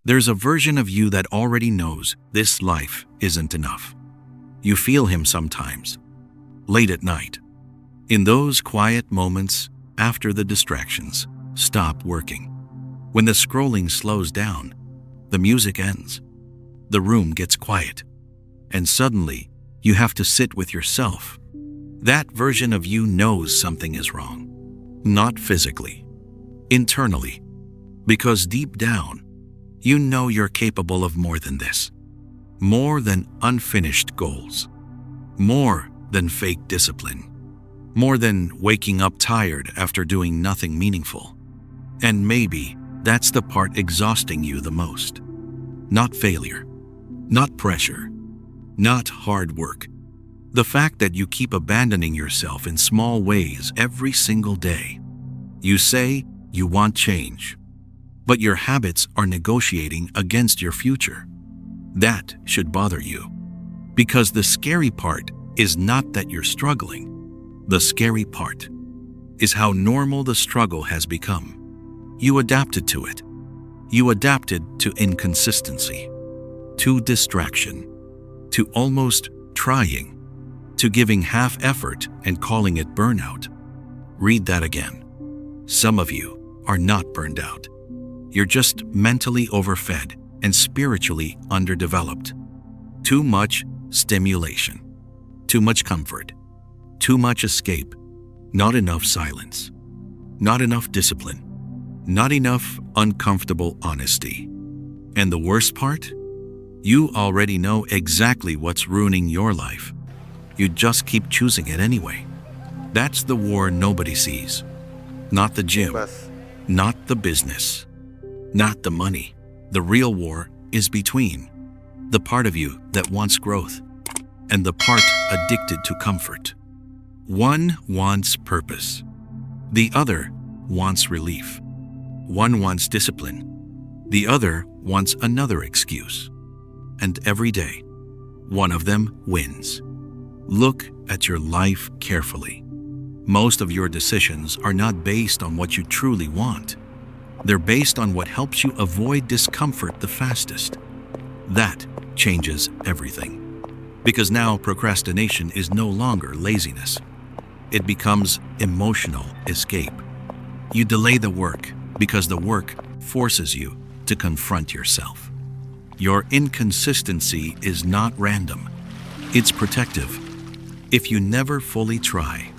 There's a version of you that already knows this life isn't enough. You feel him sometimes, late at night, in those quiet moments after the distractions stop working. When the scrolling slows down, the music ends, the room gets quiet, and suddenly you have to sit with yourself. That version of you knows something is wrong. Not physically, internally, because deep down, you know you're capable of more than this. More than unfinished goals. More than fake discipline. More than waking up tired after doing nothing meaningful. And maybe that's the part exhausting you the most. Not failure. Not pressure. Not hard work. The fact that you keep abandoning yourself in small ways every single day. You say you want change, but your habits are negotiating against your future. That should bother you, because the scary part is not that you're struggling. The scary part is how normal the struggle has become. You adapted to it. You adapted to inconsistency, to distraction, to almost trying, to giving half effort and calling it burnout. Read that again. Some of you are not burned out. You're just mentally overfed and spiritually underdeveloped. Too much stimulation, too much comfort, too much escape, not enough silence, not enough discipline, not enough uncomfortable honesty. And the worst part? You already know exactly what's ruining your life. You just keep choosing it anyway. That's the war nobody sees. Not the gym, not the business, not the money. The real war is between the part of you that wants growth and the part addicted to comfort. One wants purpose. The other wants relief. One wants discipline. The other wants another excuse. And every day, one of them wins. Look at your life carefully. Most of your decisions are not based on what you truly want. They're based on what helps you avoid discomfort the fastest. That changes everything. Because now procrastination is no longer laziness. It becomes emotional escape. You delay the work because the work forces you to confront yourself. Your inconsistency is not random. It's protective. If you never fully try,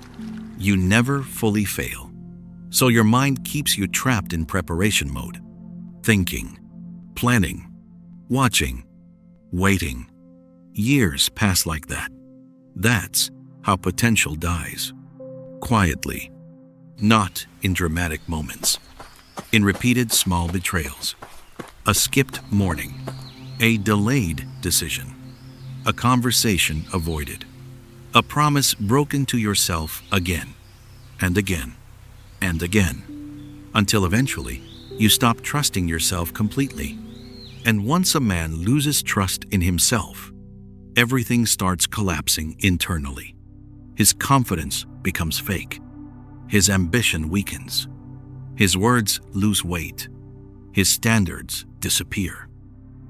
you never fully fail. So your mind keeps you trapped in preparation mode. Thinking, planning, watching, waiting. Years pass like that. That's how potential dies. Quietly. Not in dramatic moments. In repeated small betrayals. A skipped morning. A delayed decision. A conversation avoided. A promise broken to yourself again and again and again, until eventually you stop trusting yourself completely. And once a man loses trust in himself, everything starts collapsing internally. His confidence becomes fake. His ambition weakens. His words lose weight. His standards disappear.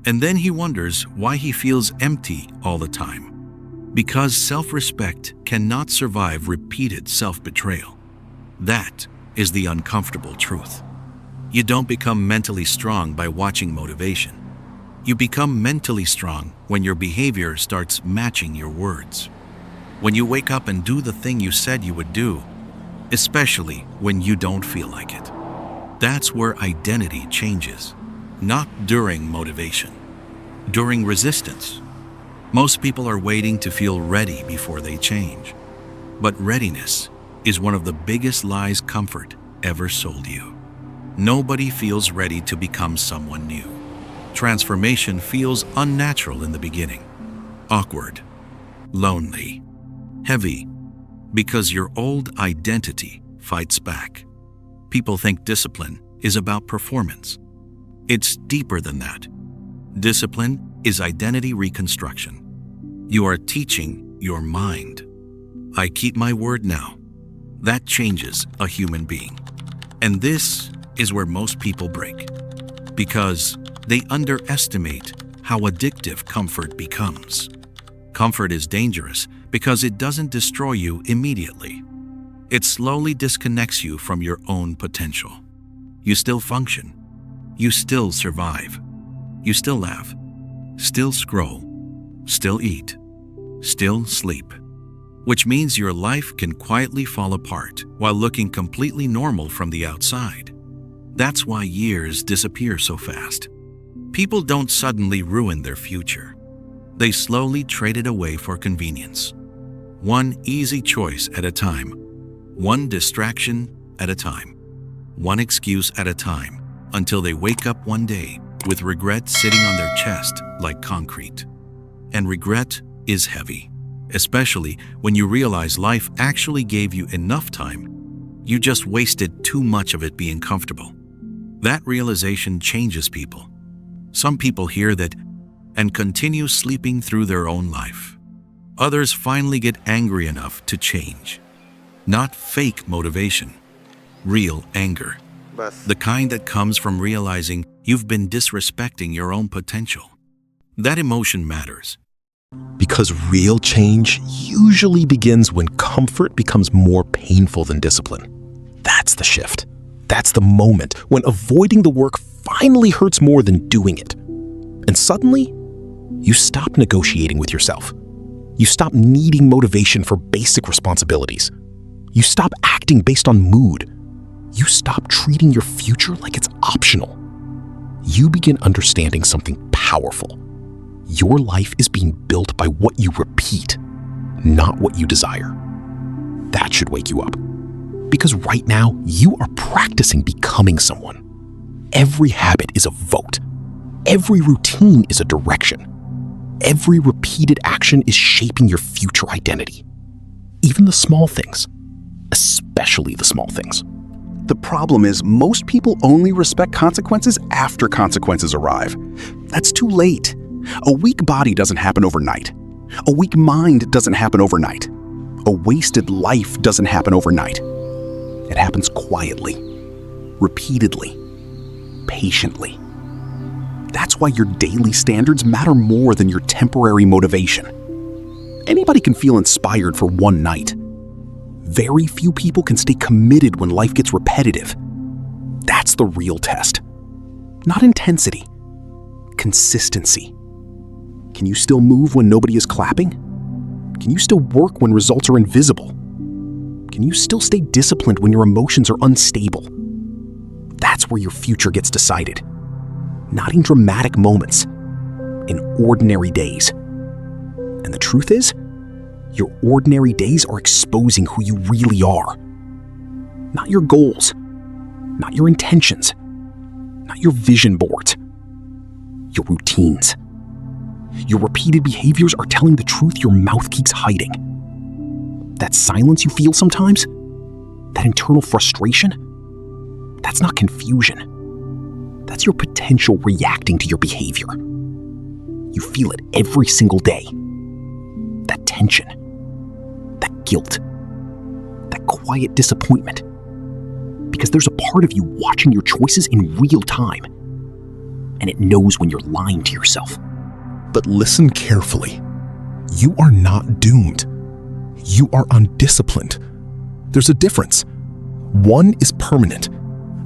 And then he wonders why he feels empty all the time. Because self-respect cannot survive repeated self-betrayal. That is the uncomfortable truth. You don't become mentally strong by watching motivation. You become mentally strong when your behavior starts matching your words. When you wake up and do the thing you said you would do, especially when you don't feel like it. That's where identity changes. Not during motivation. During resistance. Most people are waiting to feel ready before they change. But readiness is one of the biggest lies comfort ever sold you. Nobody feels ready to become someone new. Transformation feels unnatural in the beginning. Awkward. Lonely. Heavy. Because your old identity fights back. People think discipline is about performance. It's deeper than that. Discipline is identity reconstruction. You are teaching your mind. I keep my word now. That changes a human being. And this is where most people break. Because they underestimate how addictive comfort becomes. Comfort is dangerous because it doesn't destroy you immediately. It slowly disconnects you from your own potential. You still function. You still survive. You still laugh. Still scroll. Still eat. Still sleep. Which means your life can quietly fall apart while looking completely normal from the outside. That's why years disappear so fast. People don't suddenly ruin their future. They slowly trade it away for convenience. One easy choice at a time. One distraction at a time. One excuse at a time, until they wake up one day with regret sitting on their chest like concrete. And regret is heavy, especially when you realize life actually gave you enough time. You just wasted too much of it being comfortable. That realization changes people. Some people hear that and continue sleeping through their own life. Others finally get angry enough to change. Not fake motivation, real anger. The kind that comes from realizing you've been disrespecting your own potential. That emotion matters. Because real change usually begins when comfort becomes more painful than discipline. That's the shift. That's the moment when avoiding the work finally hurts more than doing it. And suddenly, you stop negotiating with yourself. You stop needing motivation for basic responsibilities. You stop acting based on mood. You stop treating your future like it's optional. You begin understanding something powerful. Your life is being built by what you repeat, not what you desire. That should wake you up. Because right now, you are practicing becoming someone. Every habit is a vote. Every routine is a direction. Every repeated action is shaping your future identity. Even the small things, especially the small things. The problem is most people only respect consequences after consequences arrive. That's too late. A weak body doesn't happen overnight. A weak mind doesn't happen overnight. A wasted life doesn't happen overnight. It happens quietly, repeatedly, patiently. That's why your daily standards matter more than your temporary motivation. Anybody can feel inspired for one night. Very few people can stay committed when life gets repetitive. That's the real test. Not intensity, consistency. Can you still move when nobody is clapping? Can you still work when results are invisible? Can you still stay disciplined when your emotions are unstable? That's where your future gets decided. Not in dramatic moments, in ordinary days. And the truth is, your ordinary days are exposing who you really are. Not your goals, not your intentions, not your vision boards, your routines. Your repeated behaviors are telling the truth your mouth keeps hiding. That silence you feel sometimes, that internal frustration, that's not confusion. That's your potential reacting to your behavior. You feel it every single day. That tension, that guilt, that quiet disappointment. Because there's a part of you watching your choices in real time, and it knows when you're lying to yourself. But listen carefully. You are not doomed. You are undisciplined. There's a difference. One is permanent.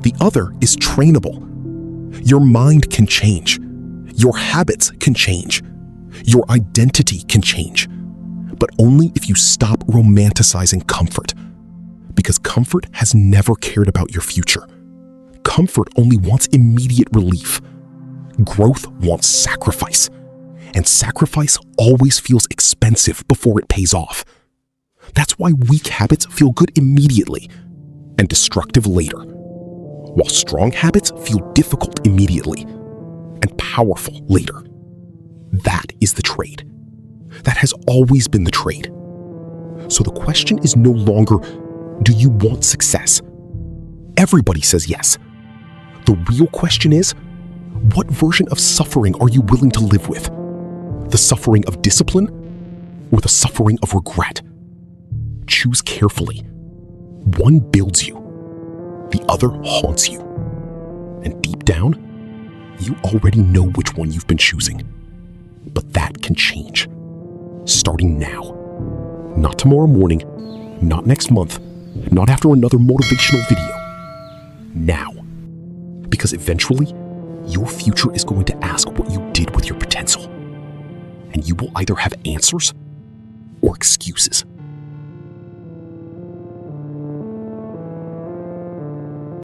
The other is trainable. Your mind can change. Your habits can change. Your identity can change. But only if you stop romanticizing comfort. Because comfort has never cared about your future. Comfort only wants immediate relief. Growth wants sacrifice. And sacrifice always feels expensive before it pays off. That's why weak habits feel good immediately and destructive later, while strong habits feel difficult immediately and powerful later. That is the trade. That has always been the trade. So the question is no longer, do you want success? Everybody says yes. The real question is, what version of suffering are you willing to live with? The suffering of discipline or the suffering of regret? Choose carefully. One builds you, the other haunts you. And deep down, You already know which one you've been choosing. But that can change. Starting now. Not tomorrow morning, not next month, not after another motivational video. Now. Because eventually, your future is going to ask what you did with your potential. And you will either have answers or excuses.